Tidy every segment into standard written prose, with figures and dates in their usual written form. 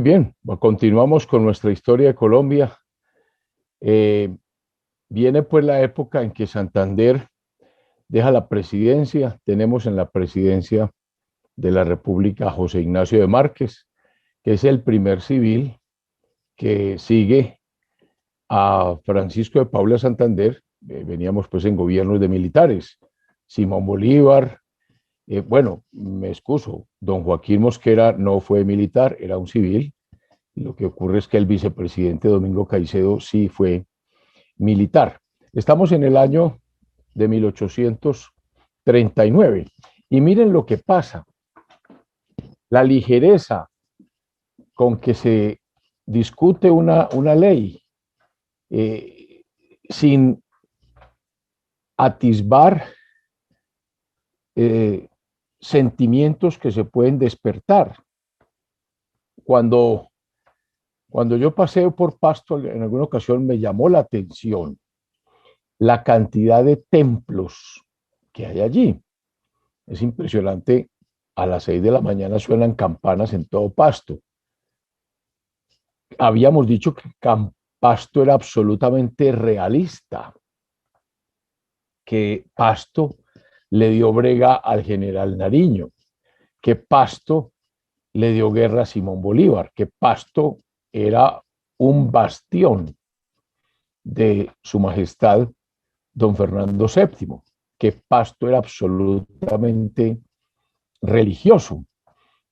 bien, continuamos con nuestra historia de Colombia. Eh, Viene pues la época en que Santander deja la presidencia. Tenemos en la presidencia de la República a José Ignacio de Márquez, que es el primer civil que sigue a Francisco de Paula Santander. Veníamos pues en gobiernos de militares. Simón Bolívar, bueno, me excuso, don Joaquín Mosquera no fue militar, era un civil. Lo que ocurre es que el vicepresidente Domingo Caicedo sí fue militar. Estamos en el año de 1839 y miren lo que pasa, la ligereza con que se discute una ley eh, sin atisbar eh, sentimientos que se pueden despertar. Cuando, cuando yo paseo por Pasto, en alguna ocasión me llamó la atención la cantidad de templos que hay allí. Es impresionante. A las 6 de la mañana suenan campanas en todo Pasto. Habíamos dicho que Pasto era absolutamente realista, que Pasto le dio brega al general Nariño, que Pasto le dio guerra a Simón Bolívar, que Pasto era un bastión de su majestad don Fernando VII, que Pasto era absolutamente religioso,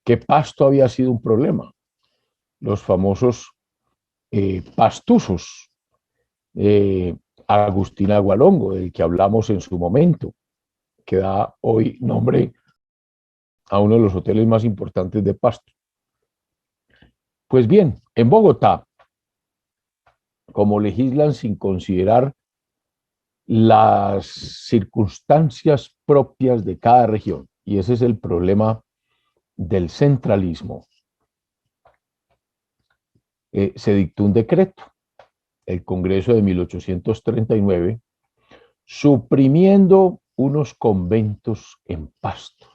que Pasto había sido un problema. Los famosos pastuzos, eh, Agustín Agualongo, del que hablamos en su momento, que da hoy nombre a uno de los hoteles más importantes de Pasto. Pues bien, en Bogotá, como legislan sin considerar las circunstancias propias de cada región, y ese es el problema del centralismo, se dictó un decreto, el Congreso de 1839, suprimiendo unos conventos en Pasto,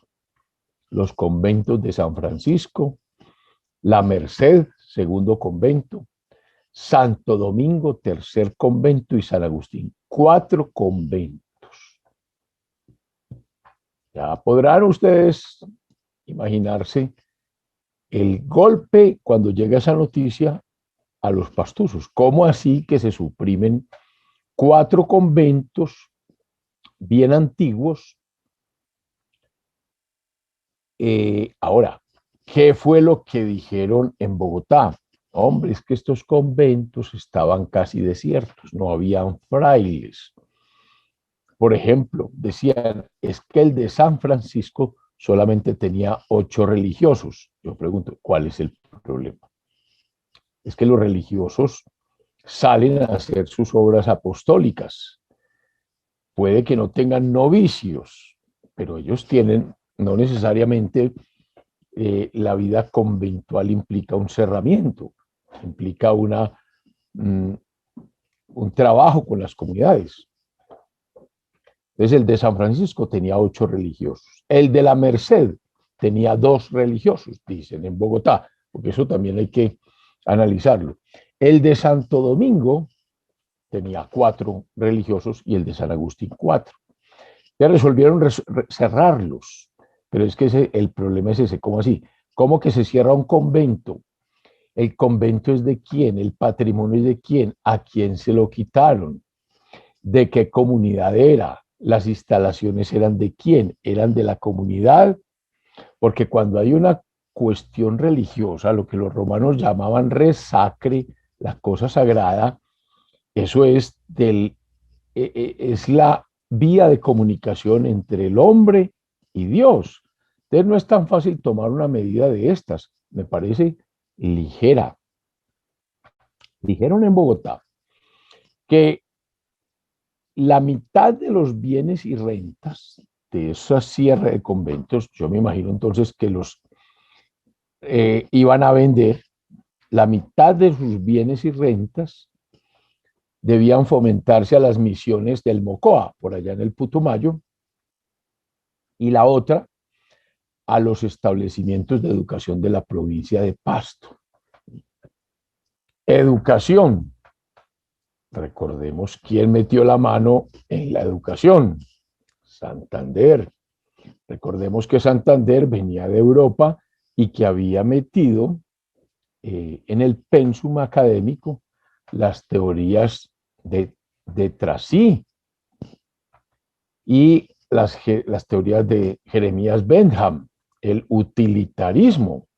los conventos de San Francisco, La Merced, segundo convento, Santo Domingo, tercer convento, y San Agustín, 4 conventos. Ya podrán ustedes imaginarse el golpe cuando llega esa noticia a los pastuzos. ¿Cómo así que se suprimen 4 conventos bien antiguos? Ahora, ¿qué fue lo que dijeron en Bogotá? Hombre, es que estos conventos estaban casi desiertos, no habían frailes. Por ejemplo, decían, es que el de San Francisco solamente tenía 8 religiosos. Yo pregunto, ¿cuál es el problema? Es que los religiosos salen a hacer sus obras apostólicas. Puede que no tengan novicios, pero ellos tienen, no necesariamente la vida conventual implica un cerramiento, implica un trabajo con las comunidades. Entonces el de San Francisco tenía 8 religiosos. El de la Merced tenía 2 religiosos, dicen en Bogotá, porque eso también hay que analizarlo. El de Santo Domingo tenía 4 religiosos y el de San Agustín 4. Ya resolvieron cerrarlos, pero es que el problema es ese, ¿cómo así? ¿Cómo que se cierra un convento? ¿El convento es de quién? ¿El patrimonio es de quién? ¿A quién se lo quitaron? ¿De qué comunidad era? ¿Las instalaciones eran de quién? ¿Eran de la comunidad? Porque cuando hay una cuestión religiosa, lo que los romanos llamaban res sacre, la cosa sagrada, eso es la vía de comunicación entre el hombre y Dios. Entonces no es tan fácil tomar una medida de estas, me parece ligera. Dijeron en Bogotá que la mitad de los bienes y rentas de esa cierre de conventos, yo me imagino entonces que los iban a vender, la mitad de sus bienes y rentas debían fomentarse a las misiones del Mocoa, por allá en el Putumayo, y la otra a los establecimientos de educación de la provincia de Pasto. Educación. Recordemos quién metió la mano en la educación. Santander. Recordemos que Santander venía de Europa y que había metido en el pensum académico las teorías de Tracy y las teorías de Jeremías Bentham, el utilitarismo,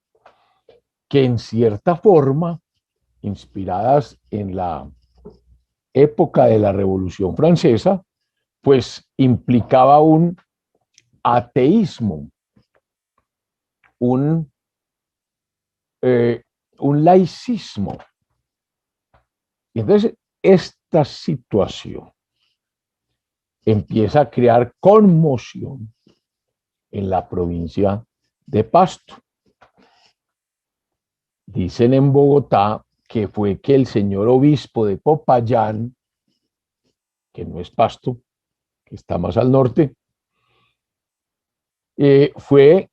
que en cierta forma, inspiradas en la época de la Revolución Francesa, pues implicaba un ateísmo, un, un laicismo. Y entonces, esta situación empieza a crear conmoción en la provincia de Pasto. Dicen en Bogotá que fue que el señor obispo de Popayán, que no es Pasto, que está más al norte, fue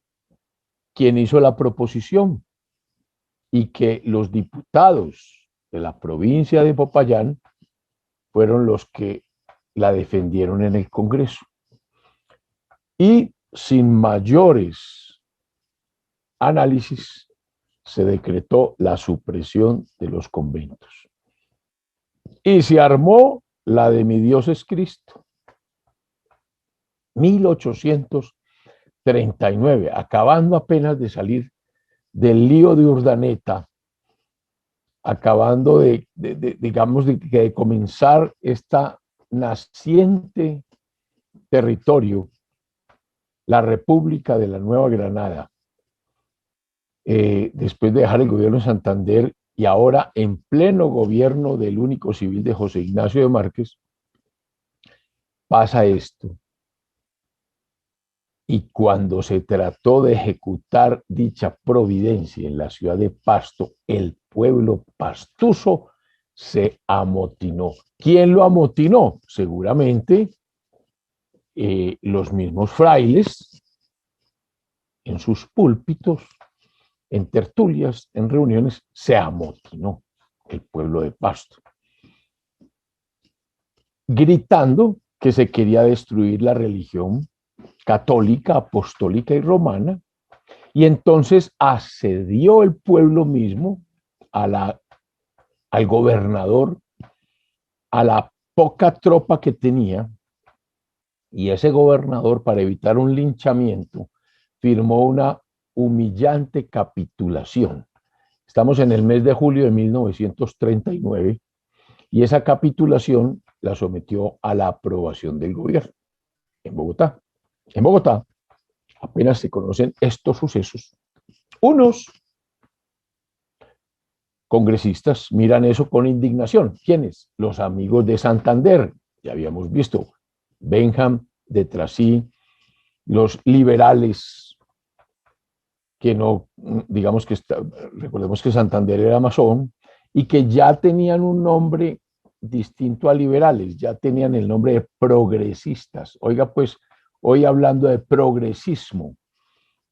quien hizo la proposición y que los diputados de la provincia de Popayán fueron los que la defendieron en el Congreso. Y sin mayores análisis se decretó la supresión de los conventos. Y se armó la de Mi Dios es Cristo. 1839, acabando apenas de salir del lío de Urdaneta, acabando digamos, de comenzar esta naciente territorio, la República de la Nueva Granada, después de dejar el gobierno de Santander y ahora en pleno gobierno del único civil de José Ignacio de Márquez, pasa esto. Y cuando se trató de ejecutar dicha providencia en la ciudad de Pasto, el pueblo pastuso se amotinó. ¿Quién lo amotinó? Seguramente los mismos frailes en sus púlpitos, en tertulias, en reuniones, se amotinó el pueblo de Pasto, gritando que se quería destruir la religión católica, apostólica y romana, y entonces asedió el pueblo mismo al gobernador, a la poca tropa que tenía, y ese gobernador, para evitar un linchamiento, firmó una humillante capitulación. Estamos en el mes de julio de 1939 y esa capitulación la sometió a la aprobación del gobierno en Bogotá. En Bogotá apenas se conocen estos sucesos. Unos congresistas miran eso con indignación. ¿Quiénes? Los amigos de Santander. Ya habíamos visto Bentham, de Tracy, los liberales que no, digamos que recordemos que Santander era masón y que ya tenían un nombre distinto a liberales, ya tenían el nombre de progresistas. Oiga, pues, hoy hablando de progresismo,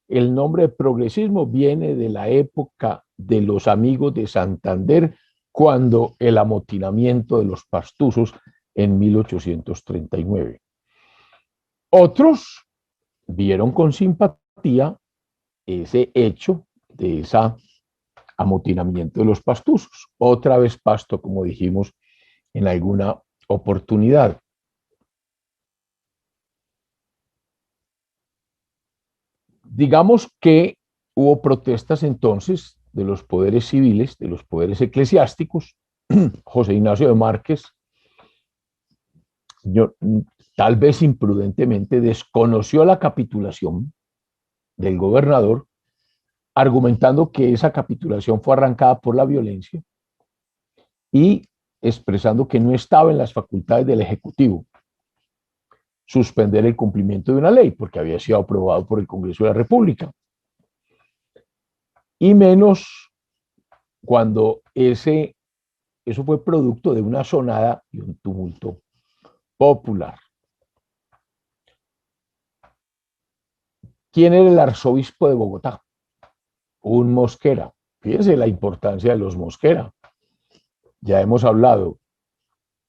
el nombre de progresismo viene de la época de los amigos de Santander, cuando el amotinamiento de los pastusos en 1839. Otros vieron con simpatía ese hecho de ese amotinamiento de los pastusos. Otra vez Pasto, como dijimos en alguna oportunidad. Digamos que hubo protestas entonces de los poderes civiles, de los poderes eclesiásticos. José Ignacio de Márquez, tal vez imprudentemente, desconoció la capitulación del gobernador, argumentando que esa capitulación fue arrancada por la violencia y expresando que no estaba en las facultades del Ejecutivo suspender el cumplimiento de una ley, porque había sido aprobado por el Congreso de la República. Y menos cuando eso fue producto de una sonada y un tumulto popular. ¿Quién era el arzobispo de Bogotá? Un Mosquera. Fíjense la importancia de los Mosquera. Ya hemos hablado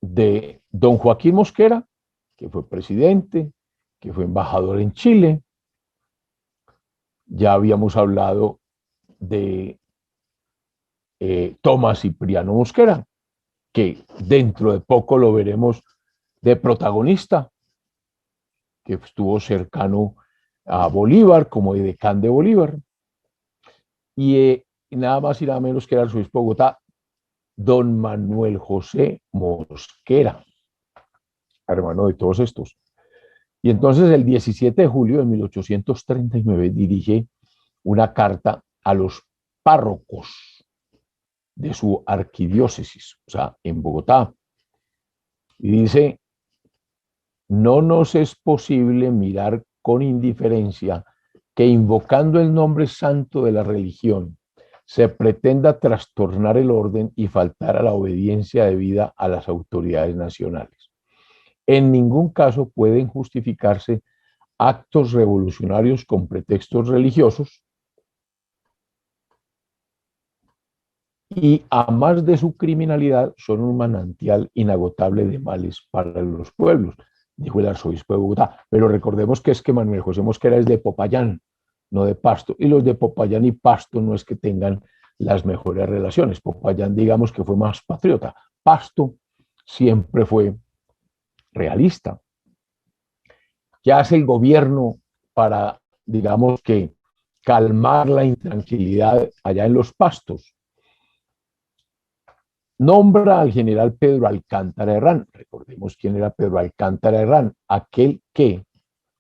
de don Joaquín Mosquera, que fue presidente, que fue embajador en Chile. Ya habíamos hablado de Tomás Cipriano Mosquera, que dentro de poco lo veremos de protagonista, que estuvo cercano a Bolívar como edecán de Bolívar. Y nada más y nada menos que era el arzobispo de Bogotá, don Manuel José Mosquera, hermano de todos estos. Y entonces el 17 de julio de 1839 dirige una carta a los párrocos de su arquidiócesis, o sea, en Bogotá, y dice: no nos es posible mirar con indiferencia que invocando el nombre santo de la religión se pretenda trastornar el orden y faltar a la obediencia debida a las autoridades nacionales. En ningún caso pueden justificarse actos revolucionarios con pretextos religiosos, y a más de su criminalidad son un manantial inagotable de males para los pueblos, dijo el arzobispo de Bogotá. Pero recordemos que es que Manuel José Mosquera es de Popayán, no de Pasto, y los de Popayán y Pasto no es que tengan las mejores relaciones. Popayán, digamos que fue más patriota. Pasto siempre fue realista. ¿Qué hace el gobierno para, digamos que, calmar la intranquilidad allá en los Pastos? Nombra al general Pedro Alcántara Herrán. Recordemos quién era Pedro Alcántara Herrán, aquel que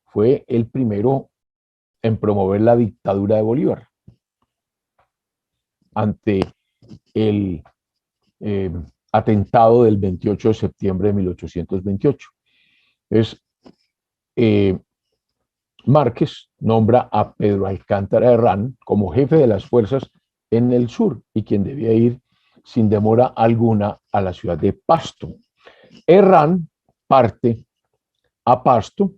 fue el primero en promover la dictadura de Bolívar ante el atentado del 28 de septiembre de 1828. Es Márquez nombra a Pedro Alcántara Herrán como jefe de las fuerzas en el sur y quien debía ir sin demora alguna a la ciudad de Pasto. Herrán parte a Pasto.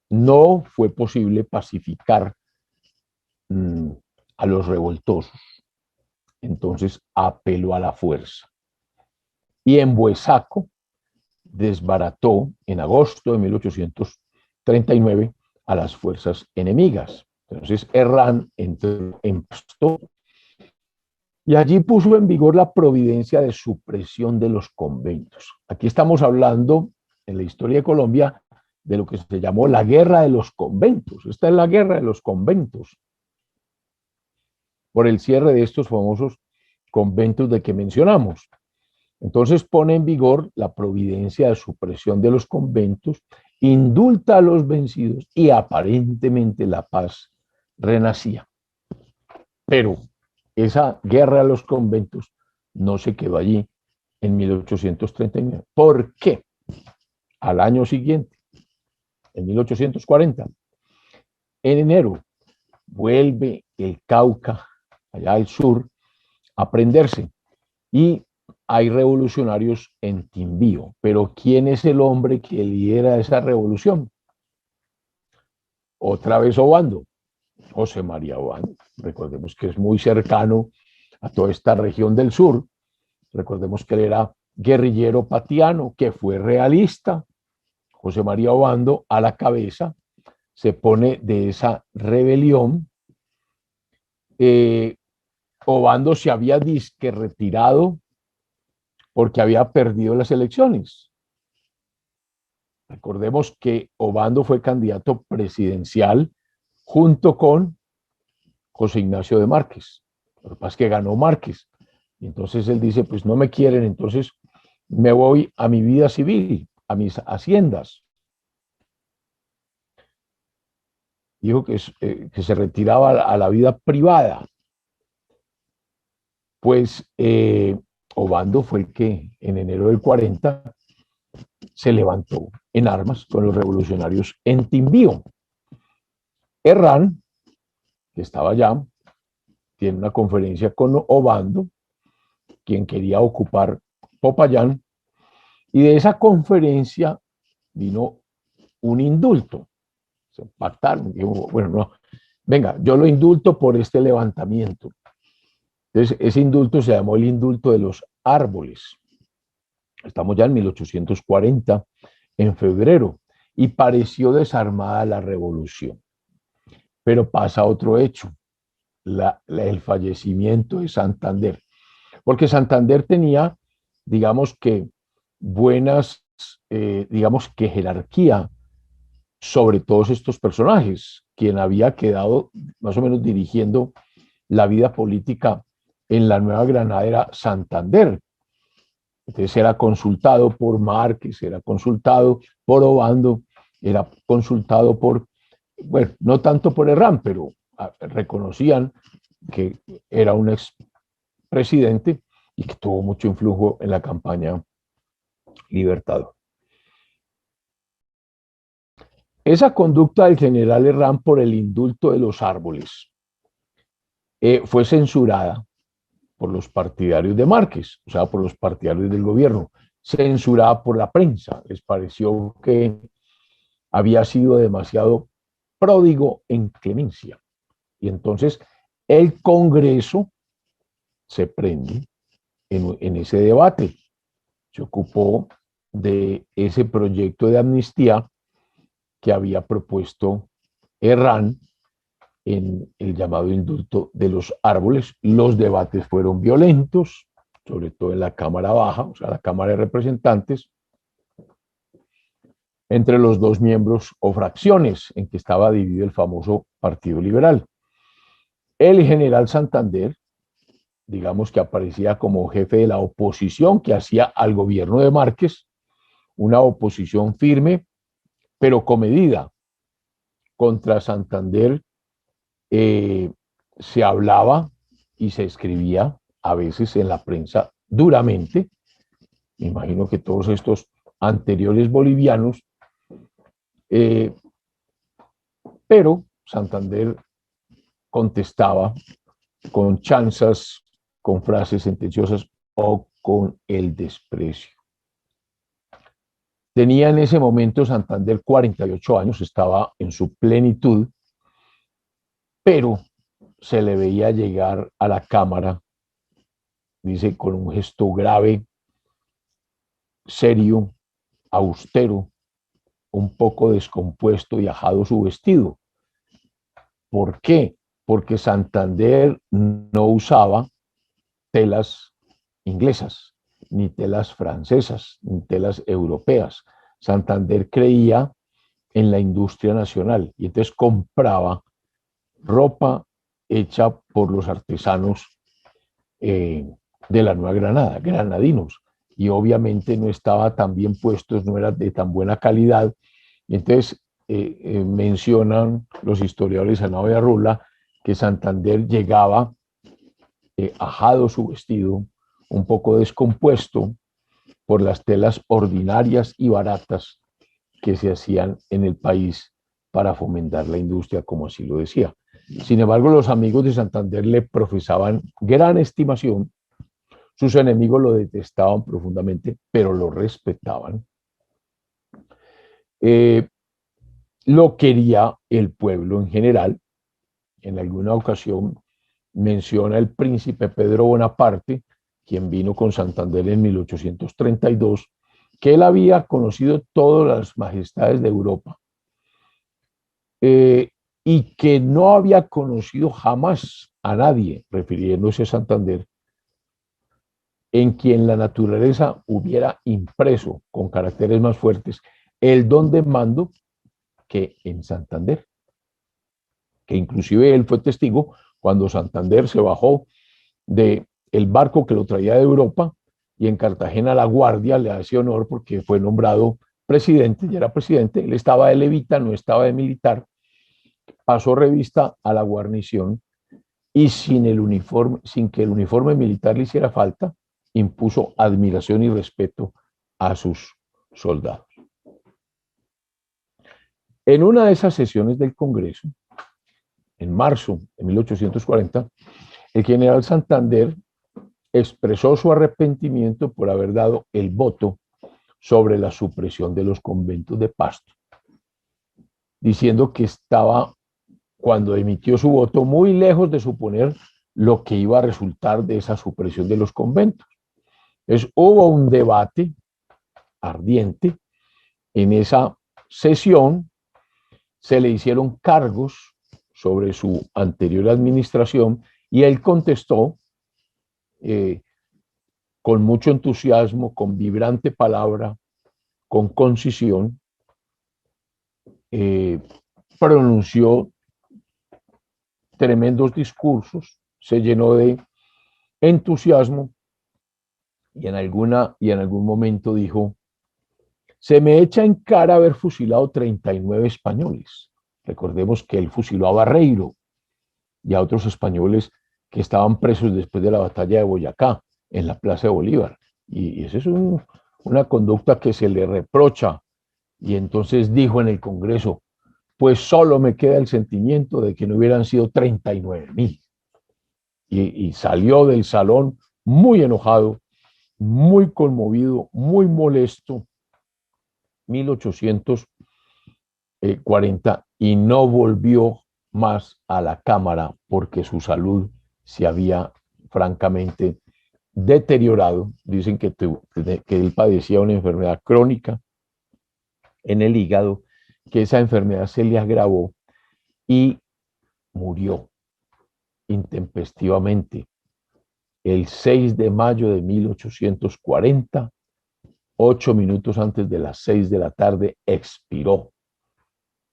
No fue posible pacificar a los revoltosos, entonces apeló a la fuerza. Y en Buesaco desbarató en agosto de 1839 a las fuerzas enemigas. Entonces Herrán entró en Pasto y allí puso en vigor la providencia de supresión de los conventos. Aquí estamos hablando, en la historia de Colombia, de lo que se llamó la guerra de los conventos. Esta es la guerra de los conventos, por el cierre de estos famosos conventos de que mencionamos. Entonces pone en vigor la providencia de supresión de los conventos, indulta a los vencidos y aparentemente la paz renacía. Pero esa guerra a los conventos no se quedó allí en 1839. ¿Por qué? Al año siguiente, en 1840, en enero, vuelve el Cauca, allá al sur, a prenderse. Y hay revolucionarios en Timbío. Pero ¿quién es el hombre que lidera esa revolución? Otra vez Obando, José María Obando. Recordemos que es muy cercano a toda esta región del sur. Recordemos que él era guerrillero patiano, que fue realista. José María Obando a la cabeza se pone de esa rebelión. Obando se había disque retirado porque había perdido las elecciones. Recordemos que Obando fue candidato presidencial junto con José Ignacio de Márquez. Lo que pasa es que ganó Márquez. Y entonces él dice, pues no me quieren, entonces me voy a mi vida civil, a mis haciendas. Dijo que se retiraba a la vida privada. Pues Obando fue el que en enero del 40 se levantó en armas con los revolucionarios en Timbío. Herrán, que estaba allá, tiene una conferencia con Obando, quien quería ocupar Popayán, y de esa conferencia vino un indulto. Se pactaron, dijo, bueno, no, venga, yo lo indulto por este levantamiento. Entonces, ese indulto se llamó el indulto de los árboles. Estamos ya en 1840, en febrero, y pareció desarmada la revolución. Pero pasa otro hecho, el fallecimiento de Santander, porque Santander tenía, digamos que, buenas, digamos que jerarquía sobre todos estos personajes, quien había quedado más o menos dirigiendo la vida política en la Nueva Granada era Santander. Entonces era consultado por Márquez, era consultado por Obando, era consultado por, bueno, no tanto por Herrán, pero reconocían que era un expresidente y que tuvo mucho influjo en la campaña Libertador. Esa conducta del general Herrán por el indulto de los árboles fue censurada por los partidarios de Márquez, o sea, por los partidarios del gobierno, censurada por la prensa. Les pareció que había sido demasiado pródigo en clemencia. Y entonces el Congreso se prende en ese debate. Se ocupó de ese proyecto de amnistía que había propuesto Herrán en el llamado indulto de los árboles. Los debates fueron violentos, sobre todo en la Cámara Baja, o sea, la Cámara de Representantes, entre los dos miembros o fracciones en que estaba dividido el famoso Partido Liberal. El general Santander, digamos que aparecía como jefe de la oposición que hacía al gobierno de Márquez, una oposición firme, pero comedida. Contra Santander se hablaba y se escribía a veces en la prensa duramente. Me imagino que todos estos anteriores bolivianos, pero Santander contestaba con chanzas, con frases sentenciosas o con el desprecio. Tenía en ese momento Santander 48 años, estaba en su plenitud, pero se le veía llegar a la Cámara, dice, con un gesto grave, serio, austero, un poco descompuesto y ajado su vestido. ¿Por qué? Porque Santander no usaba telas inglesas, ni telas francesas, ni telas europeas. Santander creía en la industria nacional y entonces compraba ropa hecha por los artesanos de la Nueva Granada, granadinos, y obviamente no estaba tan bien puestos, no era de tan buena calidad. Y entonces mencionan los historiadores Anao y Arrula que Santander llegaba ajado su vestido, un poco descompuesto por las telas ordinarias y baratas que se hacían en el país para fomentar la industria, como así lo decía. Sin embargo, los amigos de Santander le profesaban gran estimación, sus enemigos lo detestaban profundamente, pero lo respetaban. Lo quería el pueblo en general. En alguna ocasión menciona el príncipe Pedro Bonaparte, quien vino con Santander en 1832, que él había conocido todas las majestades de Europa y que no había conocido jamás a nadie, refiriéndose a Santander, en quien la naturaleza hubiera impreso con caracteres más fuertes el don de mando que en Santander, que inclusive él fue testigo cuando Santander se bajó del barco que lo traía de Europa y en Cartagena la Guardia le hacía honor porque fue nombrado presidente, ya era presidente, él estaba de levita, no estaba de militar, pasó revista a la guarnición y sin el uniforme, sin que el uniforme militar le hiciera falta, impuso admiración y respeto a sus soldados. En una de esas sesiones del Congreso, en marzo de 1840, el general Santander expresó su arrepentimiento por haber dado el voto sobre la supresión de los conventos de Pasto, diciendo que estaba, cuando emitió su voto, muy lejos de suponer lo que iba a resultar de esa supresión de los conventos. Entonces, hubo un debate ardiente en esa sesión, se le hicieron cargos sobre su anterior administración y él contestó con mucho entusiasmo, con vibrante palabra, con concisión, pronunció tremendos discursos, se llenó de entusiasmo y en algún momento dijo: se me echa en cara haber fusilado 39 españoles. Recordemos que él fusiló a Barreiro y a otros españoles que estaban presos después de la batalla de Boyacá, en la Plaza de Bolívar. Y esa es una conducta que se le reprocha. Y entonces dijo en el Congreso: pues solo me queda el sentimiento de que no hubieran sido 39.000. Y salió del salón muy enojado, muy conmovido, muy molesto, 1840, y no volvió más a la Cámara porque su salud se había francamente deteriorado. Dicen que él padecía una enfermedad crónica en el hígado, que esa enfermedad se le agravó y murió intempestivamente el 6 de mayo de 1840, 8 minutos antes de las 6 de la tarde, expiró,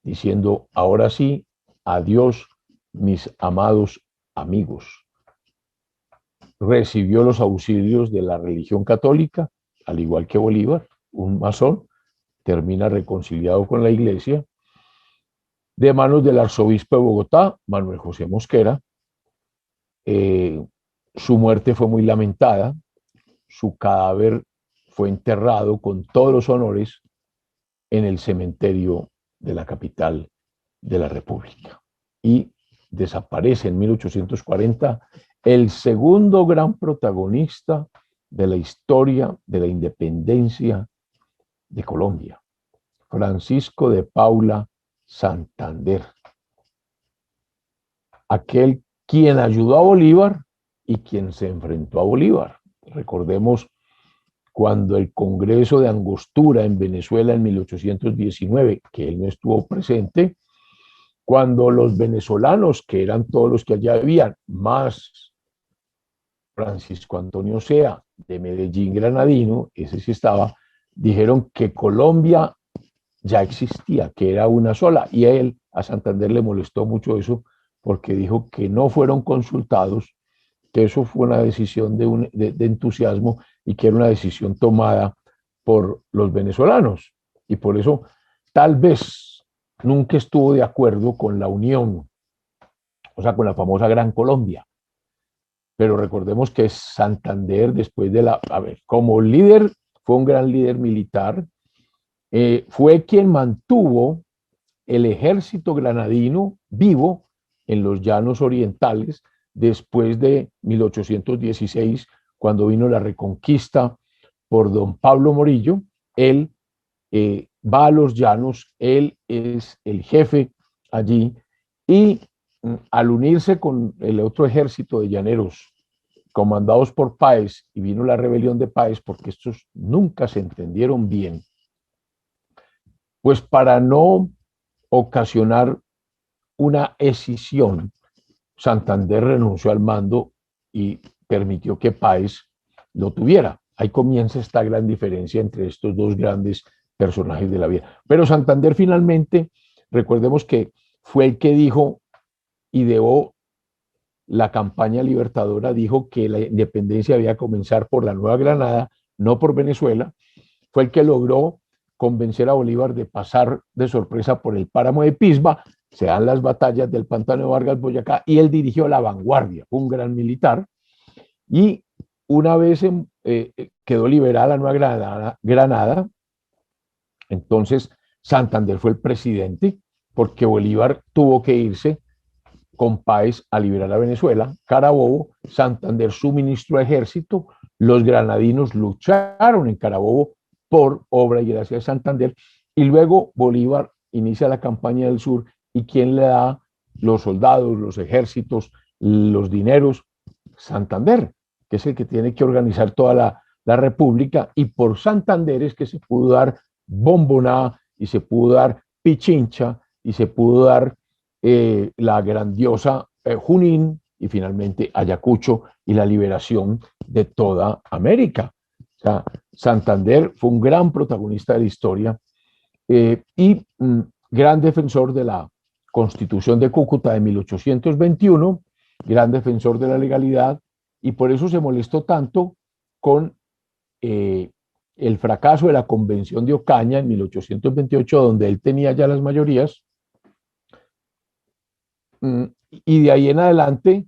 diciendo: ahora sí, adiós, mis amados amigos. Recibió los auxilios de la religión católica, al igual que Bolívar, un masón, termina reconciliado con la iglesia, de manos del arzobispo de Bogotá, Manuel José Mosquera. Su muerte fue muy lamentada, su cadáver fue enterrado con todos los honores en el cementerio de la capital de la República. Y desaparece en 1840 el segundo gran protagonista de la historia de la independencia de Colombia, Francisco de Paula Santander, aquel quien ayudó a Bolívar y quien se enfrentó a Bolívar. Recordemos cuando el Congreso de Angostura en Venezuela en 1819, que él no estuvo presente, cuando los venezolanos, que eran todos los que allá habían, más Francisco Antonio Sea, de Medellín granadino, ese sí estaba, dijeron que Colombia ya existía, que era una sola, y a Santander le molestó mucho eso, porque dijo que no fueron consultados, que eso fue una decisión de entusiasmo y que era una decisión tomada por los venezolanos. Y por eso tal vez nunca estuvo de acuerdo con la unión, o sea, con la famosa Gran Colombia. Pero recordemos que Santander, después de como líder, fue un gran líder militar, fue quien mantuvo el ejército granadino vivo en los llanos orientales después de 1816, cuando vino la reconquista por don Pablo Morillo. Él va a los llanos, él es el jefe allí, y al unirse con el otro ejército de llaneros comandados por Páez, y vino la rebelión de Páez porque estos nunca se entendieron bien, pues para no ocasionar una escisión, Santander renunció al mando y permitió que Páez lo tuviera. Ahí comienza esta gran diferencia entre estos dos grandes personajes de la vida. Pero Santander finalmente, recordemos que fue el que dijo, ideó la campaña libertadora, dijo que la independencia había que comenzar por la Nueva Granada, no por Venezuela. Fue el que logró convencer a Bolívar de pasar de sorpresa por el páramo de Pisba. Se dan las batallas del Pantano de Vargas, Boyacá, y él dirigió la vanguardia, un gran militar. Y una vez quedó liberada la Nueva Granada, entonces Santander fue el presidente, porque Bolívar tuvo que irse con Páez a liberar a Venezuela. Carabobo, Santander suministró ejército, los granadinos lucharon en Carabobo por obra y gracia de Santander, y luego Bolívar inicia la campaña del sur, y quien le da los soldados, los ejércitos, los dineros, Santander, que es el que tiene que organizar toda la república, y por Santander es que se pudo dar Bomboná, y se pudo dar Pichincha, y se pudo dar la grandiosa Junín, y finalmente Ayacucho, y la liberación de toda América. O sea, Santander fue un gran protagonista de la historia y gran defensor de la Constitución de Cúcuta de 1821, gran defensor de la legalidad, y por eso se molestó tanto con el fracaso de la Convención de Ocaña en 1828, donde él tenía ya las mayorías, y de ahí en adelante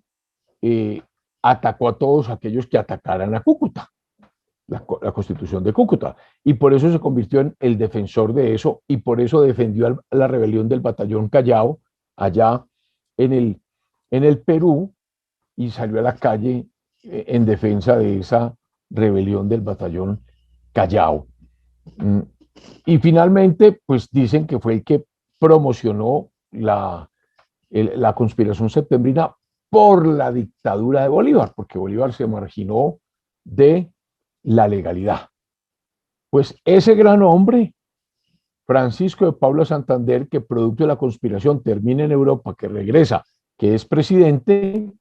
atacó a todos aquellos que atacaran a Cúcuta, la Constitución de Cúcuta, y por eso se convirtió en el defensor de eso, y por eso defendió la rebelión del Batallón Callao allá en el Perú, y salió a la calle en defensa de esa rebelión del Batallón Callao. Y finalmente, pues dicen que fue el que promocionó la conspiración septembrina por la dictadura de Bolívar, porque Bolívar se marginó de la legalidad. Pues ese gran hombre, Francisco de Paula Santander, que producto de la conspiración termina en Europa, que regresa, que es presidente,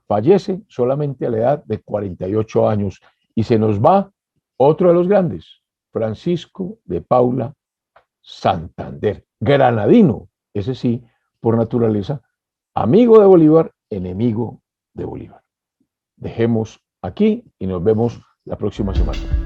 fallece solamente a la edad de 48 años, y se nos va otro de los grandes, Francisco de Paula Santander, granadino, ese sí, por naturaleza, amigo de Bolívar, enemigo de Bolívar. Dejemos aquí y nos vemos la próxima semana.